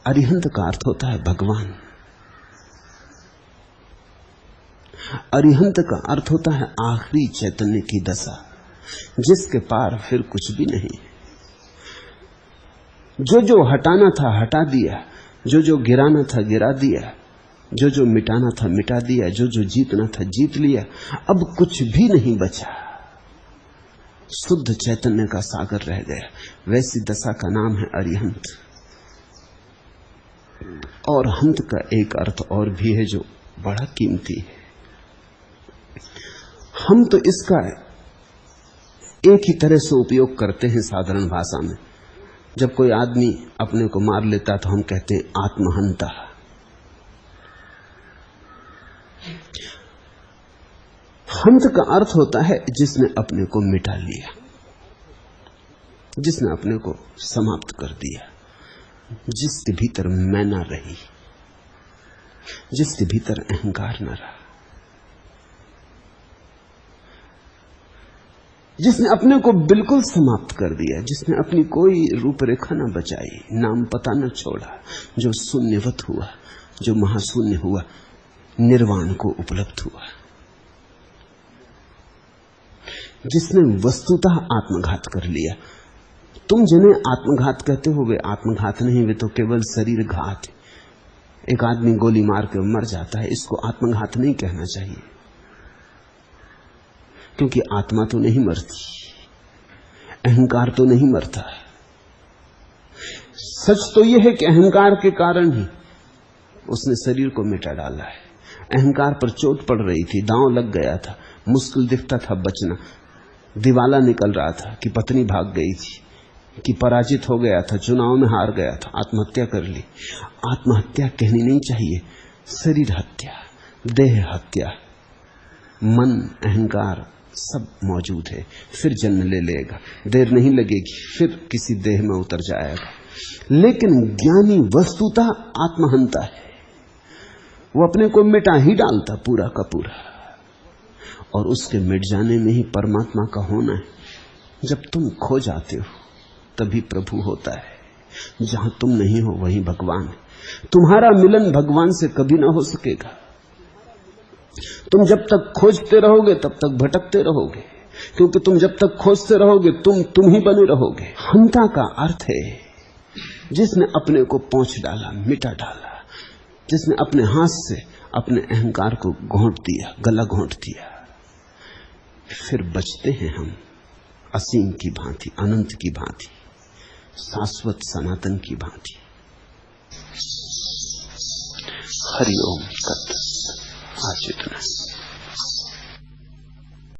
अरिहंत का अर्थ होता है भगवान। अरिहंत का अर्थ होता है आखिरी चैतन्य की दशा, जिसके पार फिर कुछ भी नहीं। जो जो हटाना था हटा दिया, जो जो गिराना था गिरा दिया, जो जो मिटाना था मिटा दिया, जो जो जीतना था जीत लिया, अब कुछ भी नहीं बचा। शुद्ध चैतन्य का सागर रह गया। वैसी दशा का नाम है अरिहंत। और हंत का एक अर्थ और भी है जो बड़ा कीमती है। हम तो इसका एक ही तरह से उपयोग करते हैं साधारण भाषा में। जब कोई आदमी अपने को मार लेता तो हम कहते हैं आत्महंता। हंत का अर्थ होता है जिसने अपने को मिटा लिया, जिसने अपने को समाप्त कर दिया, जिसके भीतर मैं ना रही, जिसके भीतर अहंकार न रहा, जिसने अपने को बिल्कुल समाप्त कर दिया, जिसने अपनी कोई रूपरेखा न बचाई, नाम पता न छोड़ा, जो शून्यवत हुआ, जो महाशून्य हुआ, निर्वाण को उपलब्ध हुआ, जिसने वस्तुतः आत्मघात कर लिया। तुम जिन्हें आत्मघात कहते हो वे आत्मघात नहीं, वे तो केवल शरीर घात है। एक आदमी गोली मार के मर जाता है, इसको आत्मघात नहीं कहना चाहिए, क्योंकि आत्मा तो नहीं मरती, अहंकार तो नहीं मरता। सच तो यह है कि अहंकार के कारण ही उसने शरीर को मिटा डाला है। अहंकार पर चोट पड़ रही थी, दांव लग गया था, मुश्किल दिखता था बचना, दिवाला निकल रहा था कि पत्नी भाग गई थी, कि पराजित हो गया था, चुनाव में हार गया था, आत्महत्या कर ली। आत्महत्या कहनी नहीं चाहिए, शरीर हत्या, देह हत्या। मन, अहंकार सब मौजूद है, फिर जन्म ले लेगा, देर नहीं लगेगी, फिर किसी देह में उतर जाएगा। लेकिन ज्ञानी वस्तुतः आत्महंता है, वो अपने को मिटा ही डालता पूरा का पूरा, और उसके मिट जाने में ही परमात्मा का होना है। जब तुम खो जाते हो तभी प्रभु होता है। जहां तुम नहीं हो वहीं भगवान है। तुम्हारा मिलन भगवान से कभी ना हो सकेगा। तुम जब तक खोजते रहोगे तब तक भटकते रहोगे, क्योंकि तुम जब तक खोजते रहोगे तुम ही बने रहोगे। हंता का अर्थ है जिसने अपने को पोंछ डाला, मिटा डाला, जिसने अपने हाथ से अपने अहंकार को घोंट दिया, गला घोंट दिया। फिर बचते हैं हम असीम की भांति, अनंत की भांति, शाश्वत सनातन की भांति। हरि ओम तत्। आज इतना।